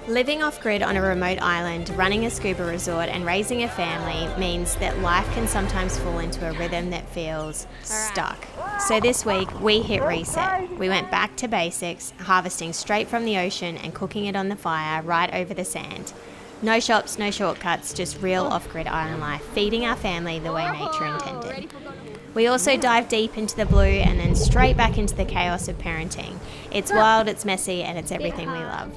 Living off-grid on a remote island, running a scuba resort and raising a family means that life can sometimes fall into a rhythm that feels stuck. So this week, we hit reset. We went back to basics, harvesting straight from the ocean and cooking it on the fire right over the sand. No shops, no shortcuts, just real off-grid island life, feeding our family the way nature intended. We also dive deep into the blue and then straight back into the chaos of parenting. It's wild, it's messy, and it's everything we love.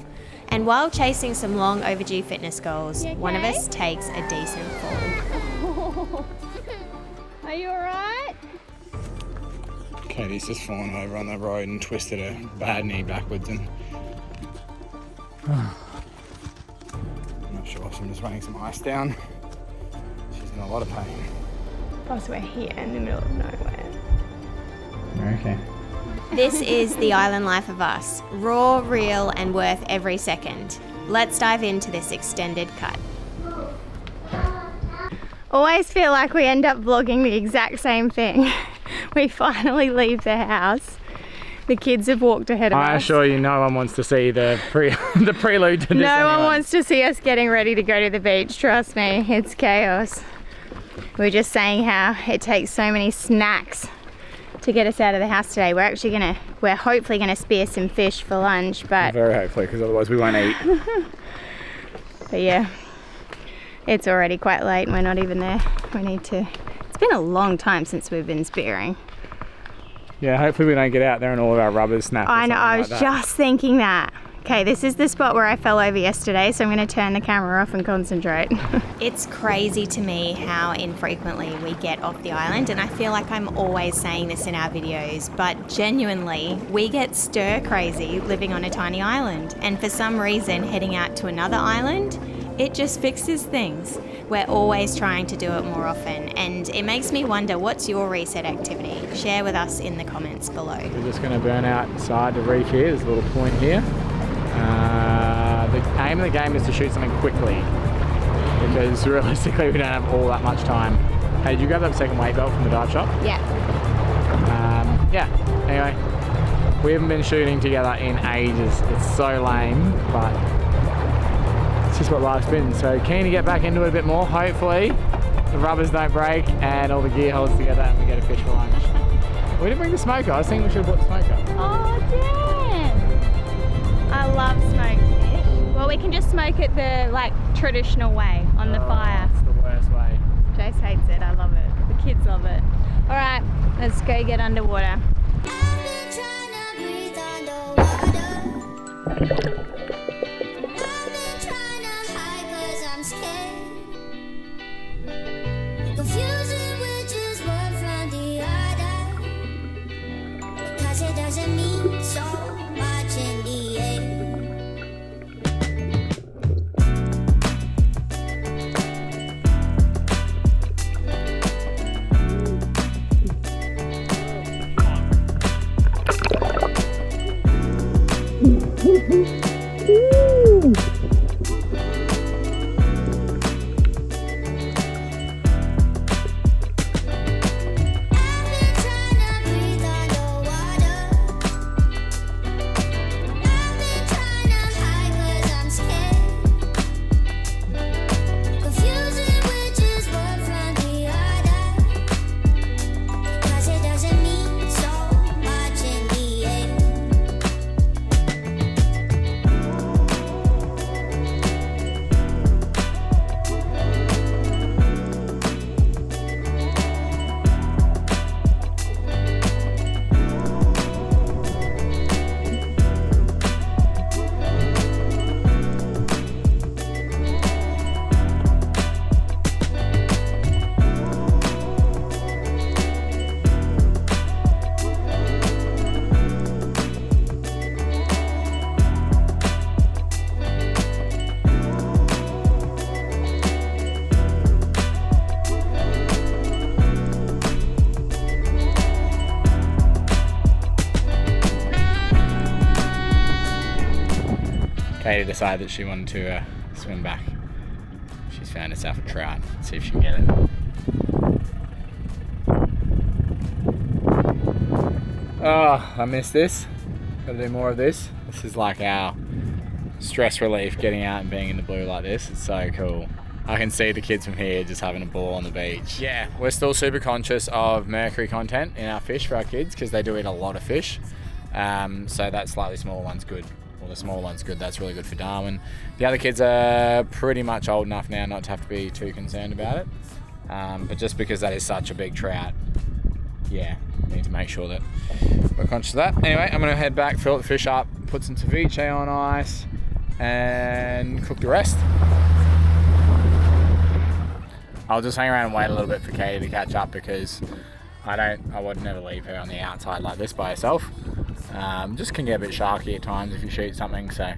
And while chasing some long overdue fitness goals, one of us takes a decent fall. Are you alright? Katie's just fallen over on the road and twisted her bad knee backwards and I'm not sure, so I'm just running some ice down. She's in a lot of pain. Oh, so we're here in the middle of nowhere. Okay. This is the island life of us, raw, real, and worth every second. Let's dive into this extended cut. Always feel like we end up vlogging the exact same thing. We finally leave the house. The kids have walked ahead of us. I assure you, no one wants to see the prelude to this. No one wants to see us getting ready to go to the beach. Trust me, it's chaos. We're just saying how it takes so many snacks to get us out of the house today. We're hopefully gonna spear some fish for lunch, but very hopefully, because otherwise we won't eat. But yeah, it's already quite late and we're not even there. It's been a long time since we've been spearing. Yeah, hopefully we don't get out there and all of our rubbers snap. I know, I was just thinking that. Okay, this is the spot where I fell over yesterday, so I'm going to turn the camera off and concentrate. It's crazy to me how infrequently we get off the island, and I feel like I'm always saying this in our videos, but genuinely, we get stir crazy living on a tiny island, and for some reason heading out to another island, it just fixes things. We're always trying to do it more often, and it makes me wonder, what's your reset activity? Share with us in the comments below. We're just going to burn outside the reef here. There's a little point here. The aim of the game is to shoot something quickly, because realistically we don't have all that much time. Hey, did you grab that second weight belt from the dive shop? Yeah. Yeah, anyway, we haven't been shooting together in ages. It's so lame, but it's just what life's been. So keen to get back into it a bit more. Hopefully the rubbers don't break and all the gear holds together and we get a fish for lunch. We didn't bring the smoker. I was thinking we should have brought the smoker. Oh damn! I love smoked fish. Well, we can just smoke it the traditional way on the fire. It's the worst way. Jace hates it. I love it. The kids love it. All right, let's go get underwater. Katie decided that she wanted to swim back. She's found herself a trout. Let's see if she can get it. Oh, I missed this. Gotta do more of this. This is like our stress relief getting out and being in the blue like this. It's so cool. I can see the kids from here just having a ball on the beach. Yeah, we're still super conscious of mercury content in our fish for our kids because they do eat a lot of fish. So that slightly smaller one's good. Well, the smaller one's good. That's really good for Darwin. The other kids are pretty much old enough now not to have to be too concerned about it. But just because that is such a big trout, yeah, we need to make sure that we're conscious of that. Anyway, I'm going to head back, fill the fish up, put some ceviche on ice, and cook the rest. I'll just hang around and wait a little bit for Katie to catch up because I would never leave her on the outside like this by herself. Just can get a bit sharky at times if you shoot something, so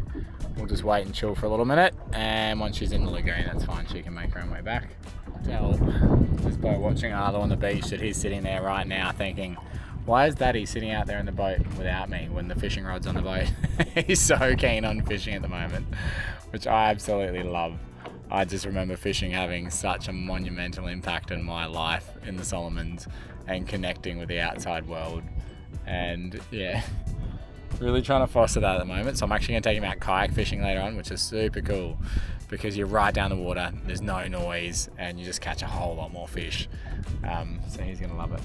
we'll just wait and chill for a little minute, and once she's in the lagoon, that's fine, she can make her own way back. Tell just by watching Arlo on the beach that he's sitting there right now thinking, why is Daddy sitting out there in the boat without me when the fishing rod's on the boat? He's so keen on fishing at the moment, which I absolutely love. I just remember fishing having such a monumental impact on my life in the Solomons and connecting with the outside world. And yeah, really trying to foster that at the moment. So I'm actually going to take him out kayak fishing later on, which is super cool because you're right down the water, there's no noise, and you just catch a whole lot more fish. So he's going to love it.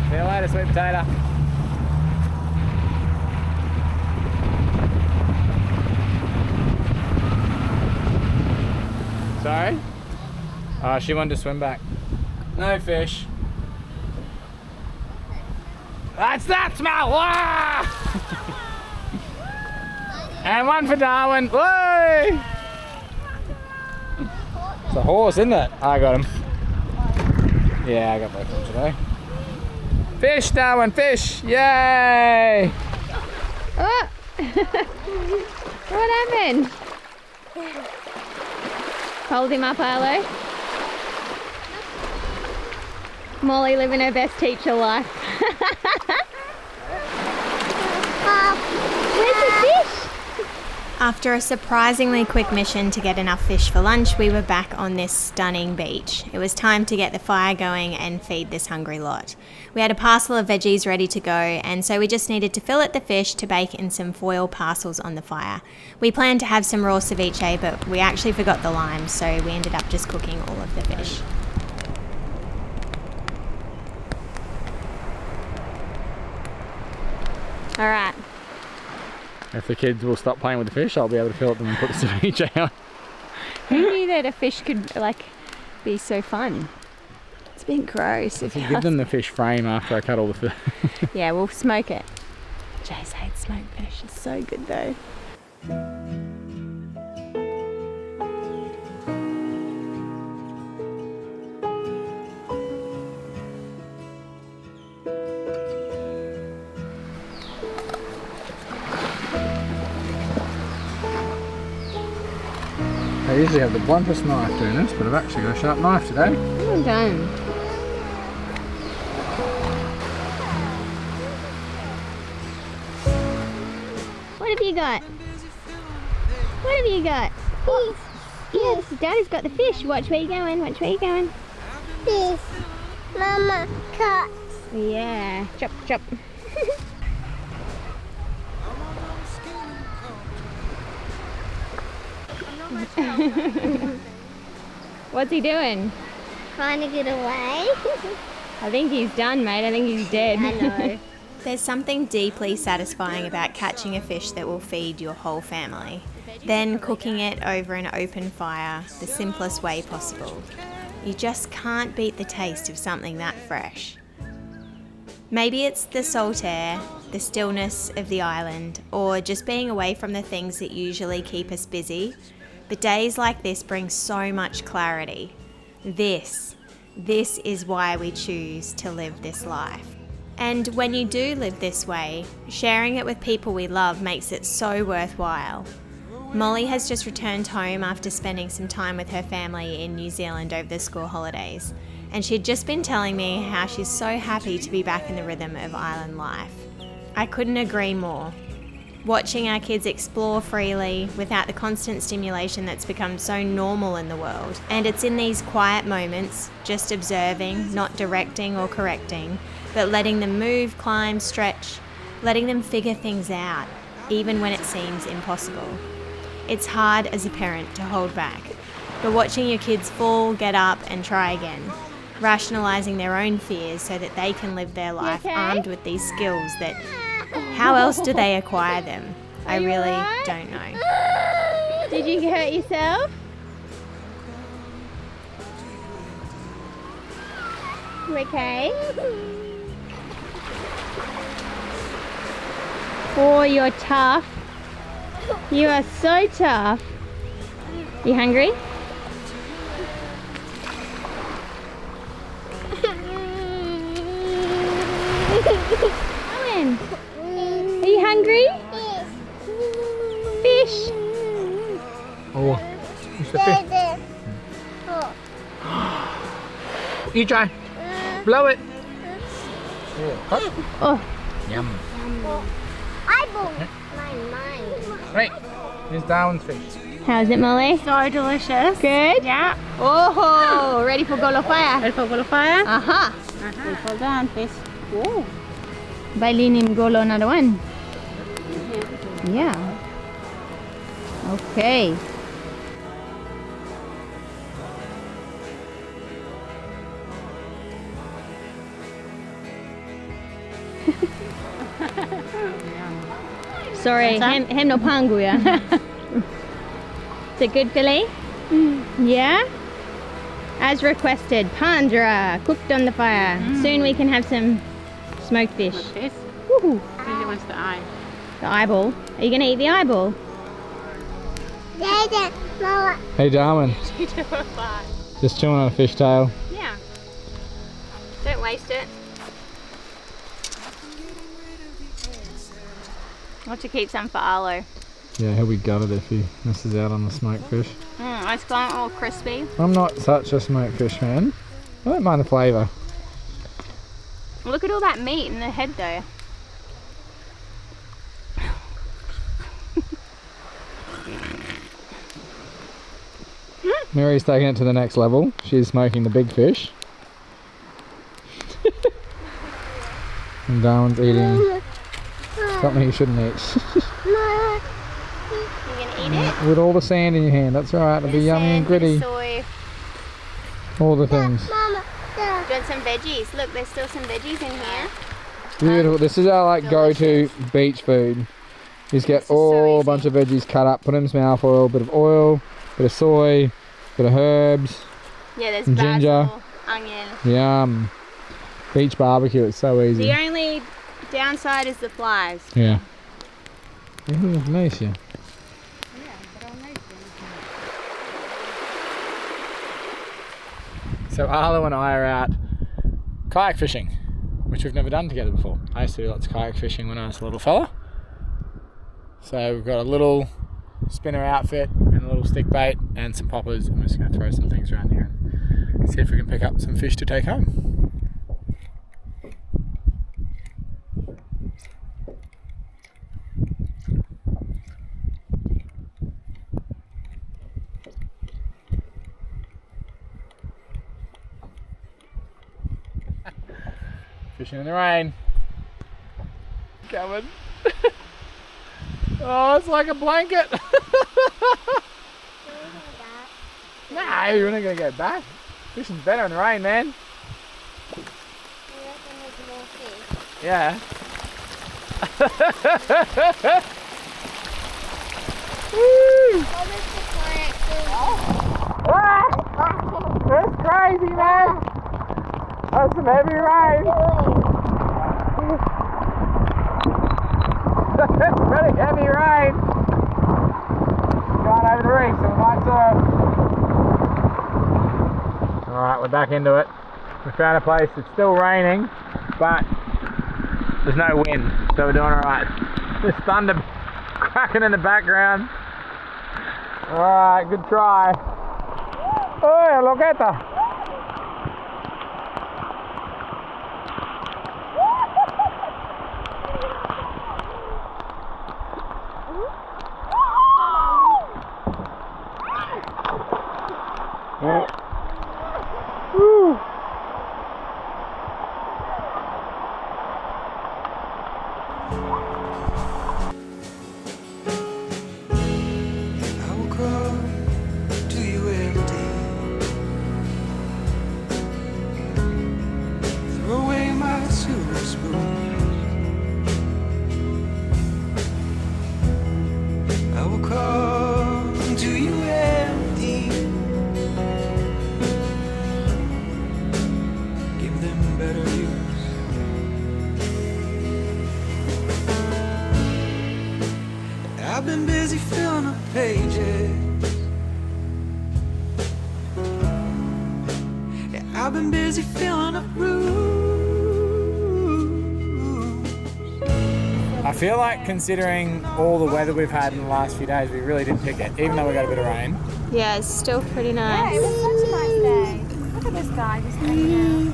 See you later, sweet potato. Sorry? Oh, she wanted to swim back. No fish. That's that smell! Ah! And one for Darwin. Whoa! It's a horse, isn't it? I got him. Yeah, I got both of them today. Fish, Darwin, fish! Yay! Oh. What happened? Hold him up, Arlo. Molly living her best teacher life. Where's the fish? After a surprisingly quick mission to get enough fish for lunch, we were back on this stunning beach. It was time to get the fire going and feed this hungry lot. We had a parcel of veggies ready to go, and so we just needed to fillet the fish to bake in some foil parcels on the fire. We planned to have some raw ceviche, but we actually forgot the lime, so we ended up just cooking all of the fish. All right. If the kids will stop playing with the fish, I'll be able to fillet them and put the ceviche on. Who knew that a fish could be so fun? It's a bit gross. If you give them the fish frame after I cut all the fish. Yeah, we'll smoke it. Jace hates smoked fish. It's so good though. I usually have the bluntest knife doing this, but I've actually got a sharp knife today. Well done. What have you got? What have you got? Fish. Yes, Daddy's got the fish. Watch where you're going. Watch where you're going. Fish. Mama, cat. Yeah. Chop, chop. What's he doing? Trying to get away. I think he's done, mate. I think he's dead. I know. There's something deeply satisfying about catching a fish that will feed your whole family, then cooking it over an open fire the simplest way possible. You just can't beat the taste of something that fresh. Maybe it's the salt air, the stillness of the island, or just being away from the things that usually keep us busy. But days like this bring so much clarity. This is why we choose to live this life. And when you do live this way, sharing it with people we love makes it so worthwhile. Molly has just returned home after spending some time with her family in New Zealand over the school holidays, and she'd just been telling me how she's so happy to be back in the rhythm of island life. I couldn't agree more. Watching our kids explore freely without the constant stimulation that's become so normal in the world. And it's in these quiet moments, just observing, not directing or correcting, but letting them move, climb, stretch, letting them figure things out, even when it seems impossible. It's hard as a parent to hold back, but watching your kids fall, get up and try again, rationalising their own fears so that they can live their life armed with these skills that, how else do they acquire them? I really don't know. Did you hurt yourself? You okay? Oh, you're tough. You are so tough. You hungry? Owen, are you hungry? Fish. Oh, it's the fish. You try. Blow it. Oh, Yum. Eyeball. Mine. Right. Here's Darwin's fish. how's it, Molly? So delicious. Good? Yeah. Oh, ready for golo fire? Ready for a fire? Aha. Hold on, fish. Ooh. Bailing golo another one. Yeah. Okay. Sorry, hem no pangu ya. Is it good, Philly? Yeah? As requested, pandra, cooked on the fire. Soon we can have some smoked fish. Woohoo. Really wants the eye. The eyeball. Are you going to eat the eyeball? Dada, Mama. Hey Darwin, just chewing on a fish tail. Yeah. Don't waste it. I'll have to keep some for Arlo. Yeah, he'll be gutted if he misses out on the smoked fish. It's gone all crispy. I'm not such a smoked fish fan. I don't mind the flavour. Look at all that meat in the head though. Mary's taking it to the next level. She's smoking the big fish. And Darwin's eating something he shouldn't eat. You gonna eat it? With all the sand in your hand, that's alright, it'll be yummy and gritty. Soy. All the things. Mama. Dada. Do you want some veggies? Look, there's still some veggies in here. Beautiful. This is our like go-to beach food. You just get This is so all a easy. bunch of veggies cut up, put in some alpha oil, bit of oil, bit of soy, bit of herbs. Yeah, there's Some ginger. basil, onion. Yum. Beach barbecue, it's so easy. The only downside is the flies. Yeah. Ooh, nice, yeah. So Arlo and I are out kayak fishing, which we've never done together before. I used to do lots of kayak fishing when I was a little fella. So we've got a little spinner outfit and a little stick bait and some poppers, and we're just going to throw some things around here and see if we can pick up some fish to take home. Fishing in the rain. Coming. Oh, it's like a blanket. Nah, you're not gonna go back. Fishing's better in the rain, man. Yeah. Woo! That's crazy, man. That's some heavy rain. That's pretty heavy rain. Going over the reef, so we might surf. Alright, we're back into it. We found a place, it's still raining, but there's no wind, so we're doing alright. There's thunder cracking in the background. Alright, good try. Oh, look at that. been busy filling up pages. Yeah, I've been busy filling up rooms. I feel like considering all the weather we've had in the last few days, we really did pick it, even though we got a bit of rain. Yeah, it's still pretty nice. Yeah, it was such a nice day. Look at this guy just hanging out.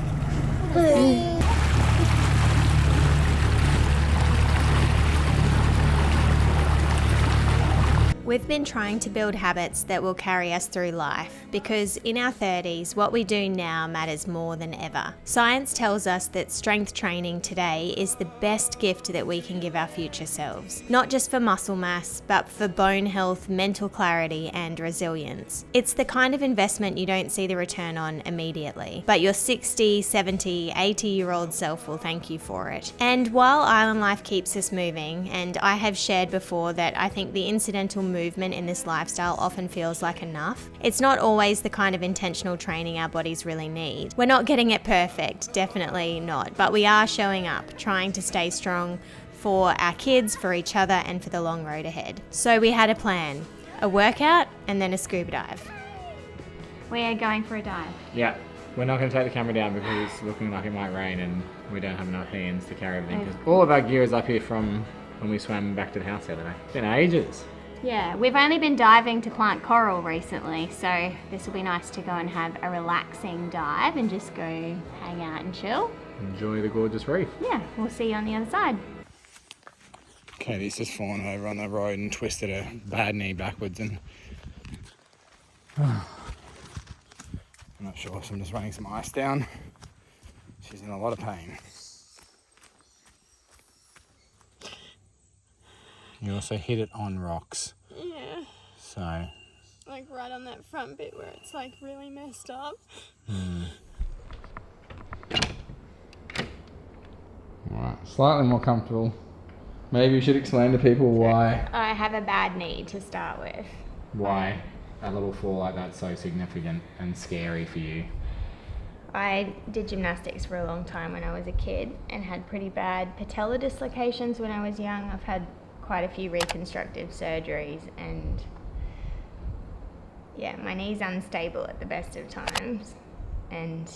We've been trying to build habits that will carry us through life because in our 30s, what we do now matters more than ever. Science tells us that strength training today is the best gift that we can give our future selves, not just for muscle mass, but for bone health, mental clarity, and resilience. It's the kind of investment you don't see the return on immediately, but your 60, 70, 80-year-old self will thank you for it. And while island life keeps us moving, and I have shared before that I think the incidental movement in this lifestyle often feels like enough, it's not always the kind of intentional training our bodies really need. We're not getting it perfect, definitely not, but we are showing up, trying to stay strong for our kids, for each other, and for the long road ahead. So we had a plan, a workout and then a scuba dive. We are going for a dive. Yeah, we're not going to take the camera down because it's looking like it might rain and we don't have enough hands to carry everything. Because all of our gear is up here from when we swam back to the house the other day. It's been ages. Yeah, we've only been diving to plant coral recently, so this will be nice to go and have a relaxing dive and just go hang out and chill. Enjoy the gorgeous reef. Yeah, we'll see you on the other side. Katie's just fallen over on the road and twisted her bad knee backwards and I'm not sure, so I'm just running some ice down. She's in a lot of pain. You also hit it on rocks. Yeah, So, like right on that front bit where it's like really messed up. Right, slightly more comfortable. Maybe you should explain to people why I have a bad knee to start with. a little fall like that's so significant and scary for you. I did gymnastics for a long time when I was a kid and had pretty bad patella dislocations when I was young. I've had quite a few reconstructive surgeries and yeah, my knee's unstable at the best of times and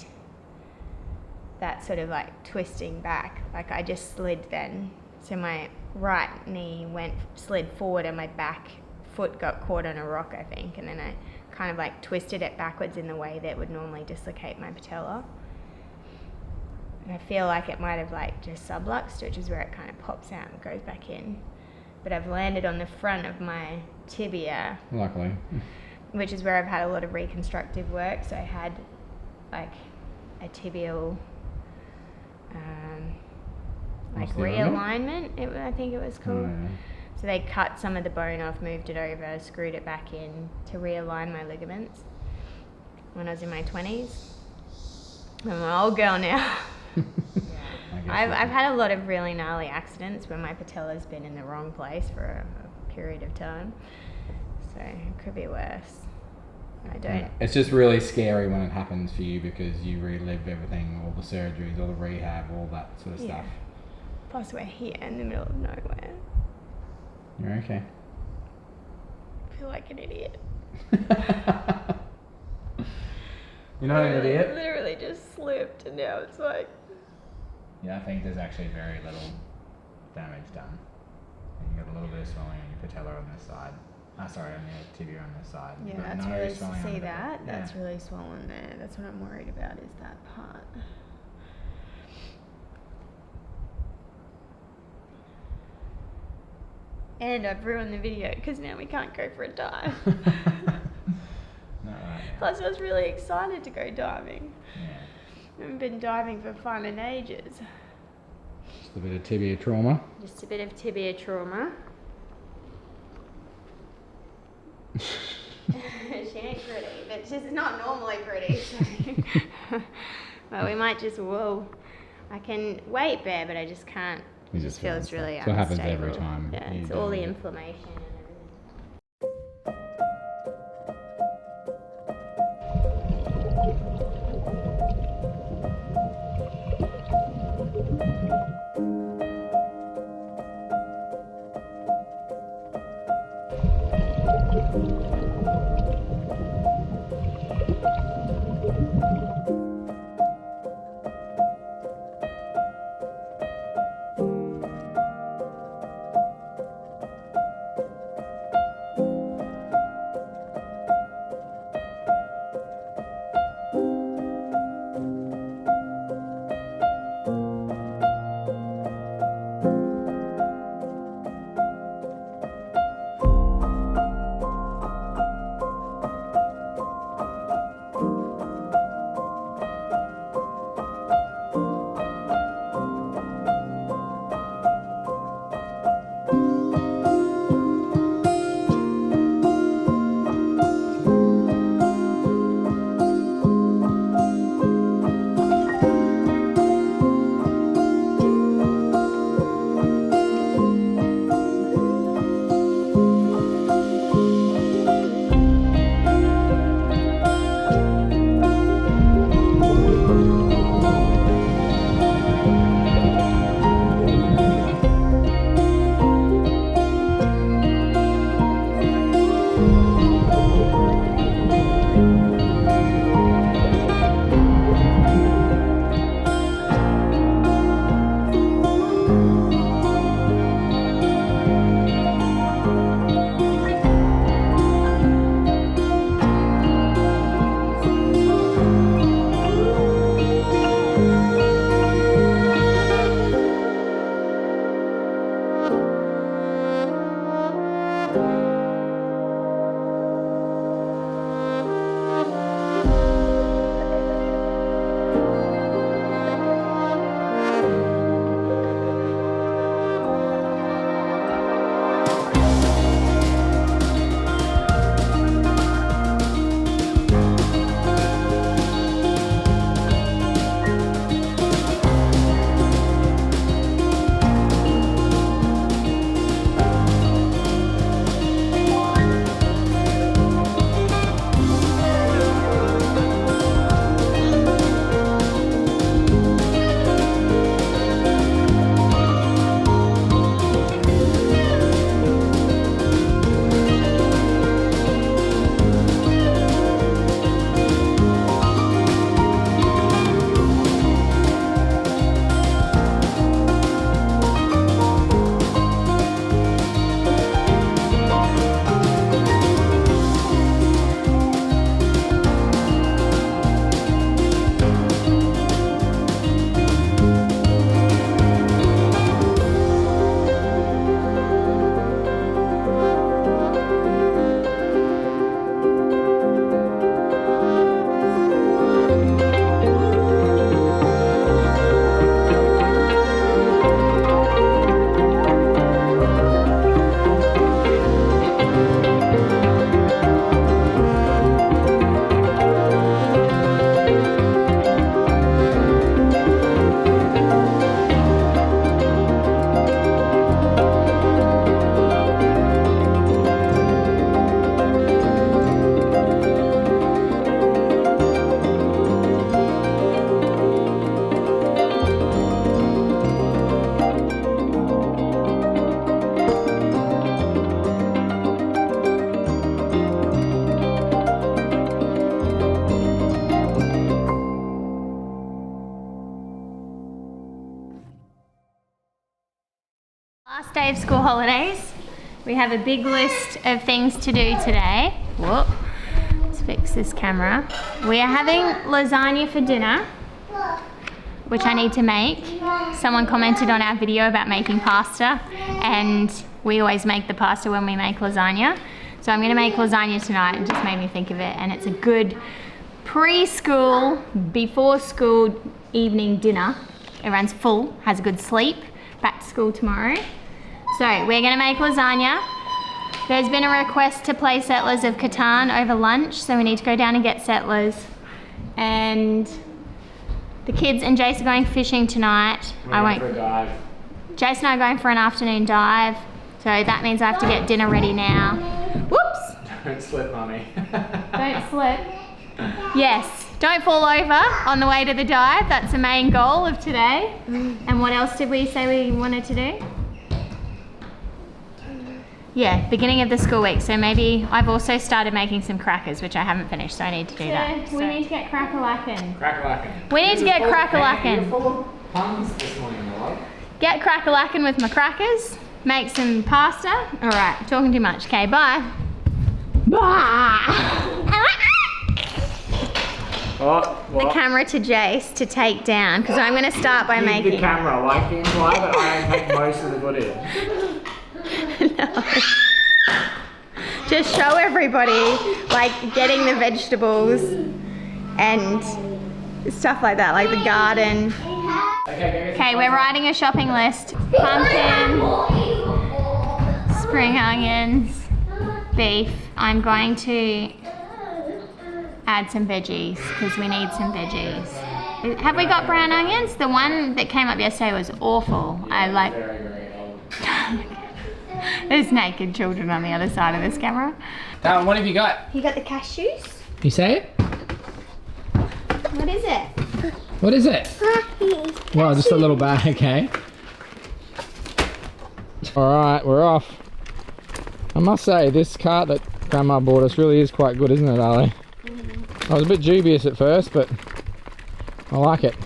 that sort of like twisting back, like I just slid then. So my right knee slid forward and my back foot got caught on a rock, I think, and then I kind of like twisted it backwards in the way that would normally dislocate my patella. And I feel like it might have like just subluxed, which is where it kind of pops out and goes back in. But I've landed on the front of my tibia. Luckily. Which is where I've had a lot of reconstructive work. So I had like a tibial like realignment, I think it was called. Oh, yeah. So they cut some of the bone off, moved it over, screwed it back in to realign my ligaments when I was in my 20s. I'm an old girl now. I've had a lot of really gnarly accidents where my patella's been in the wrong place for a period of time. So it could be worse. I don't. It's just really scary when it happens for you because you relive everything, all the surgeries, all the rehab, all that sort of stuff. Plus we're here in the middle of nowhere. You're okay. I feel like an idiot. You're not an I idiot? literally just slipped and now it's like... Yeah, I think there's actually very little damage done. You got a little bit of swelling on your patella on this side. Sorry, on your tibia on this side. Yeah, You've got that's no really, swelling see on the that? back. That's really swollen there. That's what I'm worried about is that part. And I've ruined the video because now we can't go for a dive. Not right now. Plus I was really excited to go diving. Yeah. I haven't been diving for fun in ages. Just a bit of tibia trauma. Just a bit of tibia trauma. She ain't pretty, but she's not normally pretty. So. But we might just, I can weight bear, but I just can't. It just feels really unstable. So it happens every unstable. time. Yeah, you it's do all the it. inflammation and everything. Last day of school holidays. We have a big list of things to do today. Whoop. Let's fix this camera. We are having lasagna for dinner, which I need to make. Someone commented on our video about making pasta, and we always make the pasta when we make lasagna. So I'm gonna make lasagna tonight. It just made me think of it, and it's a good preschool, before school evening dinner. Everyone's full, has a good sleep, back to school tomorrow. So we're gonna make lasagna. There's been a request to play Settlers of Catan over lunch, so we need to go down and get Settlers. And the kids and Jace are going fishing tonight. We're going for a dive. Jace and I are going for an afternoon dive, so that means I have to get dinner ready now. Whoops! Don't slip, Mummy. Don't slip. Yes, don't fall over on the way to the dive. That's the main goal of today. And what else did we say we wanted to do? Yeah, beginning of the school week. So maybe I've also started making some crackers, which I haven't finished, so I need to do that. We need to get cracker-lackin'. Cracker-lackin'. We need to get cracker-lackin'. You're full of puns this morning, my love. Get cracker-lackin' with my crackers. Make some pasta. All right, talking too much. Okay, bye. Bye. What? The camera to Jace to take down, because I'm going to start by making... the camera, like the imply that I take most of the footage. No. Just show everybody, like, getting the vegetables and stuff like that, like the garden. Okay, we're writing a shopping list. Pumpkin, spring onions, beef. I'm going to add some veggies because we need some veggies. Have we got brown onions? The one that came up yesterday was awful. I like... There's naked children on the other side of this camera. What have you got? You got the cashews? You say it? What is it? What is it? Well, just a little bag, okay. Alright, we're off. I must say, this cart that Grandma bought us really is quite good, isn't it, Ali? I was a bit dubious at first, but I like it.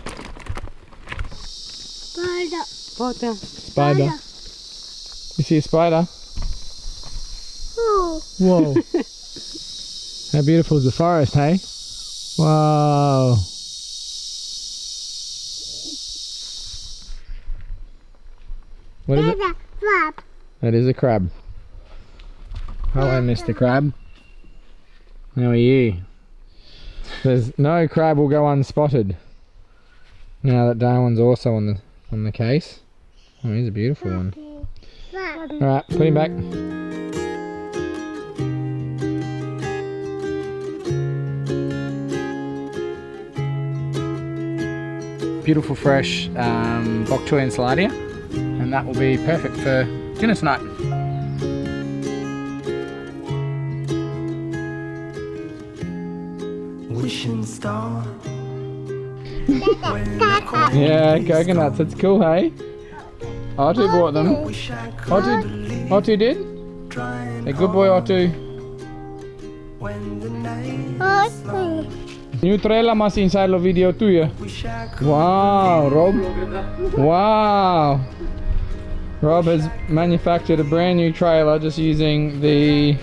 Spider. Spider. You see a spider? Oh. Whoa. How beautiful is the forest, hey? Wow. What is it? Crab. That is a crab. Hello, Mr. Crab. How are you? There's no crab will go unspotted. Now that Darwin's also on the case. Oh, he's a beautiful one. Alright, put him back. Beautiful fresh bok choy ensalada, and that will be perfect for dinner tonight. Wishing star. Yeah, coconuts, it's cool, hey? Otto bought them. Otto did? A good boy, Otto. Nutrela mas inside the video too. Wow, Rob. Wow. Rob has manufactured a brand new trailer just using the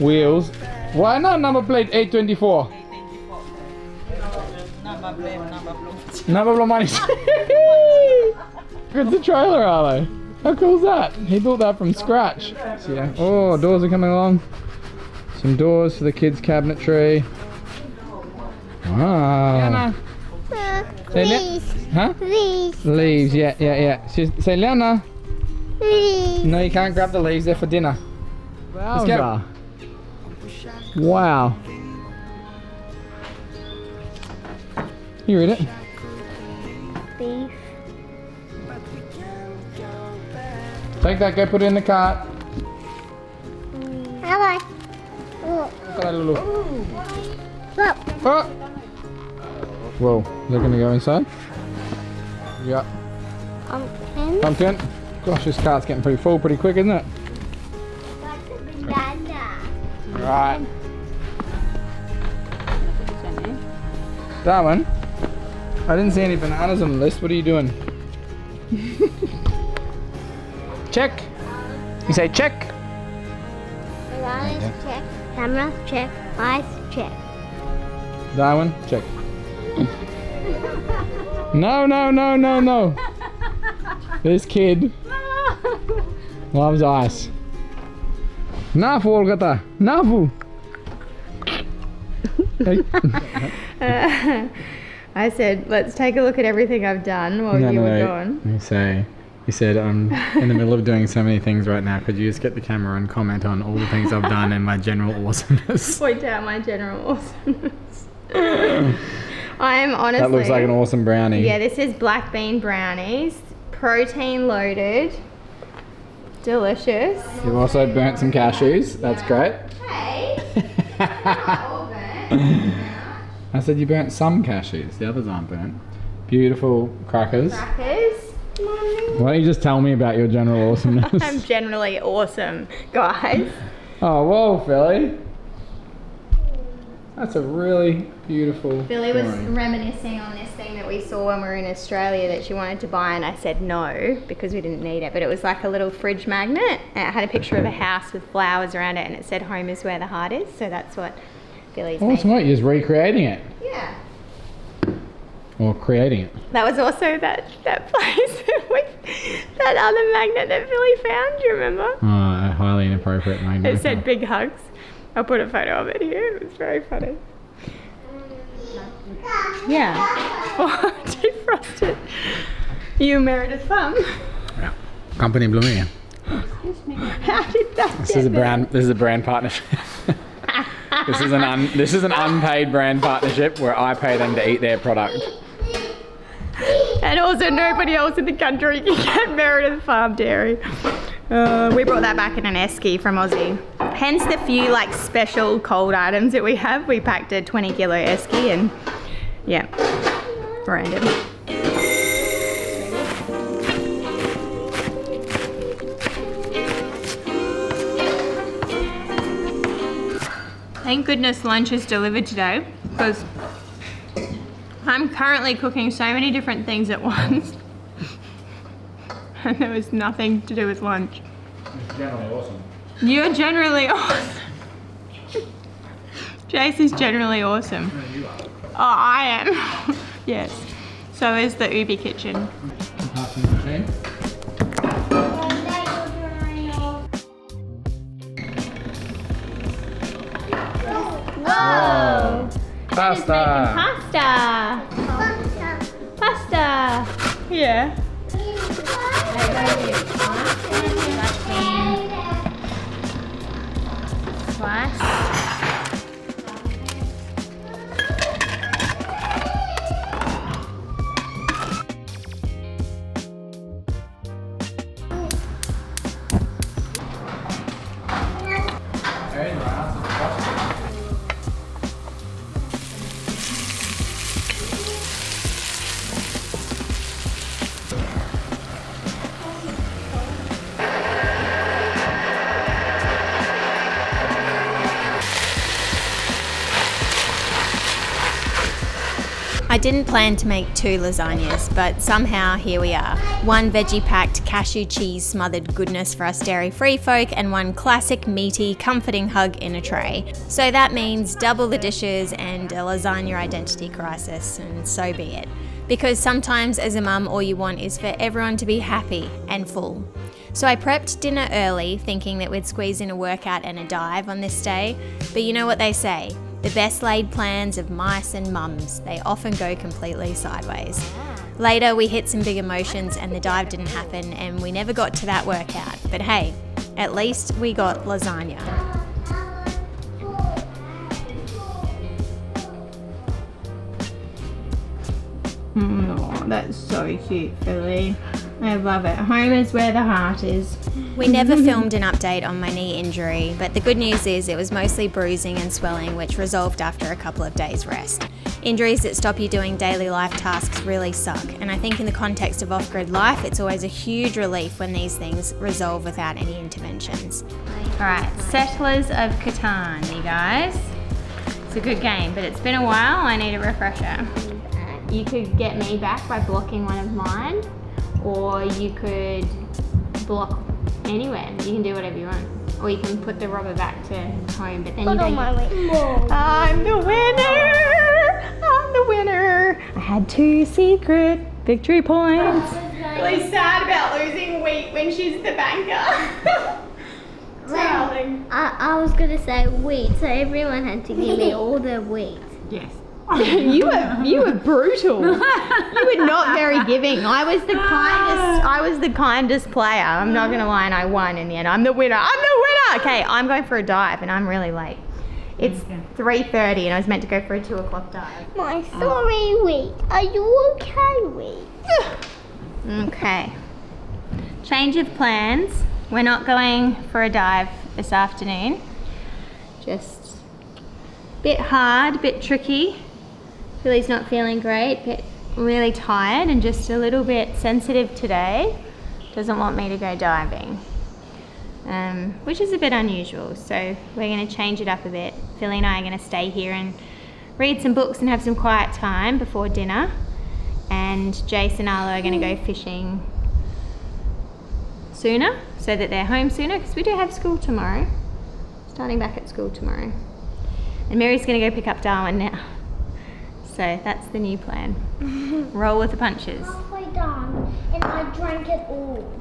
wheels. Why not number plate 824? Number plate money. It's the trailer, Arlo. How cool is that? He built that from scratch. So, yeah. Oh, doors are coming along. Some doors for the kids' cabinetry. Wow. Leaves. Huh? Leaves. Leaves, yeah. Say, Leona. Leaves. No, you can't grab the leaves, they're for dinner. Let's go. Wow. You read it? Beef. Take that, go put it in the cart. Hello. Look at that little... Look. Oh! Whoa, is that gonna go inside? Yeah. Pumpkin. Pumpkin. Gosh, this cart's getting pretty full pretty quick, isn't it? Banana. Right. Darwin, I didn't see any bananas on the list. What are you doing? check. You say check. Eyes check. Camera check. Eyes check. Darwin, check. No, no, no, no, no. This kid loves ice. Nafu olgata. Nafu. I said, let's take a look at everything I've done while you were gone. You said, I'm in the middle of doing so many things right now. Could you just get the camera and comment on all the things I've done and my general awesomeness? Point out my general awesomeness. I'm honestly... That looks like an awesome brownie. Yeah, this is black bean brownies. Protein loaded. Delicious. You've also burnt some cashews. That's great. Hey! All burnt. I said you burnt some cashews. The others aren't burnt. Beautiful crackers. Crackers. Why don't you just tell me about your general awesomeness? I'm generally awesome, guys. Oh, whoa, Philly. That's a really beautiful Billy was drawing. reminiscing on this thing that we saw when we were in Australia that she wanted to buy, and I said no because we didn't need it. But it was like a little fridge magnet, and it had a picture of a house with flowers around it, and it said home is where the heart is. So that's what Billy's Awesome, what? You're just recreating it. Yeah. Or creating it. That was also that place that other magnet that Billy found. Do you remember? Oh, a highly inappropriate magnet. It said big hugs. I'll put a photo of it here. It was very funny. Yeah. Oh, defrosted. You Meredith Thumb. Yeah. Company blew me in. How did that This is a brand partnership. This is an unpaid brand partnership where I pay them to eat their product. And also nobody else in the country can get Meredith Farm Dairy. We brought that back in an esky from Aussie. Hence the few like special cold items that we have. We packed a 20 kilo esky and yeah, random. Thank goodness lunch is delivered today because I'm currently cooking so many different things at once and there was nothing to do with lunch. It's generally awesome. You're generally awesome. Jace is generally awesome. No, you are. Oh, I am. Yes. So is the Ubi kitchen. Passing the machine. Whoa! Pasta! Pasta! Pasta! Yeah. Slice. I didn't plan to make 2 lasagnas, but somehow here we are. 1 veggie-packed cashew cheese smothered goodness for us dairy-free folk and 1 classic meaty, comforting hug in a tray. So that means double the dishes and a lasagna identity crisis, and so be it. Because sometimes as a mum all you want is for everyone to be happy and full. So I prepped dinner early, thinking that we'd squeeze in a workout and a dive on this day, but you know what they say, the best laid plans of mice and mums, they often go completely sideways. Later we hit some big emotions and the dive didn't happen and we never got to that workout, but hey, at least we got lasagna. Oh, that's so cute, Philly. I love it. Home is where the heart is. We never filmed an update on my knee injury, but the good news is it was mostly bruising and swelling, which resolved after a couple of days rest. Injuries that stop you doing daily life tasks really suck, and I think in the context of off-grid life, it's always a huge relief when these things resolve without any interventions. Alright, Settlers of Catan, you guys. It's a good game, but it's been a while. I need a refresher. You could get me back by blocking one of mine, or you could block Anywhere. You can do whatever you want. Or you can put the rubber back to home, but then Put you on don't. my way. I'm the winner! I'm the winner! I had 2 secret victory points. Really sad about losing wheat when she's the banker. Darling. I was gonna say wheat, so everyone had to give me all the wheat. Yes. You were brutal. You were not very giving. I was the kindest player. I'm not gonna lie, and I won in the end. I'm the winner. Okay, I'm going for a dive, and I'm really late. It's 3:30, and I was meant to go for a 2 o'clock dive. My sorry wheat. Are you okay, wheat? Okay. Change of plans. We're not going for a dive this afternoon. Just a bit hard, a bit tricky. Billy's not feeling great, but really tired and just a little bit sensitive today. Doesn't want me to go diving, which is a bit unusual. So we're going to change it up a bit. Philly and I are going to stay here and read some books and have some quiet time before dinner. And Jace and Arlo are going to go fishing sooner so that they're home sooner, because we do have school tomorrow. Starting back at school tomorrow. And Mary's going to go pick up Darwin now. So that's the new plan. Roll with the punches. Halfway done, and I drank it all.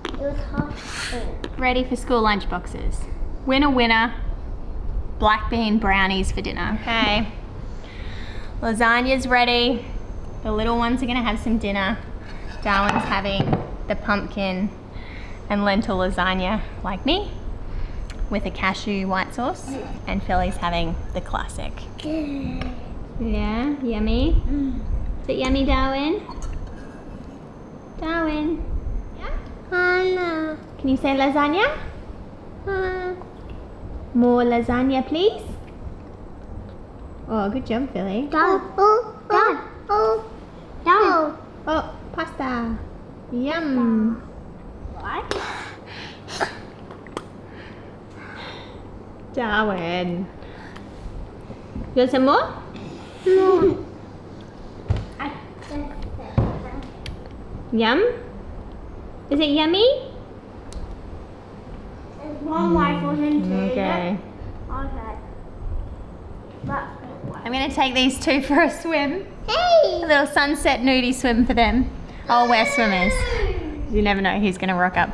It was half full. Ready for school lunch boxes. Winner, winner. Black bean brownies for dinner. Okay. Lasagna's ready. The little ones are going to have some dinner. Darwin's having the pumpkin and lentil lasagna like me with a cashew white sauce, and Philly's having the classic. Yeah, yummy. Is it yummy, Darwin? Darwin, Anna. can you say lasagna? More lasagna, please. Oh, good job, Philly. Oh, pasta. Yum. What? Darwin. You want some more? No. Yum? Is it yummy? There's one way for him to Okay. Okay. That's I'm going to take these 2 for a swim. A Hey! little sunset nudie swim for them. Oh, we're swimmers. You never know who's going to rock up.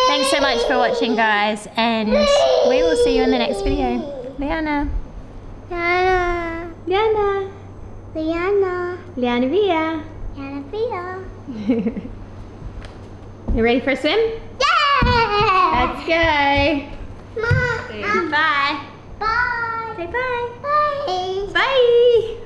Thanks so much for watching, guys, and we will see you in the next video. Liana. Liana. Liana. Liana. Liana Via. Liana Via. You ready for a swim? Yeah! Let's go. Mom. Bye. Bye. Say bye. Bye. Bye.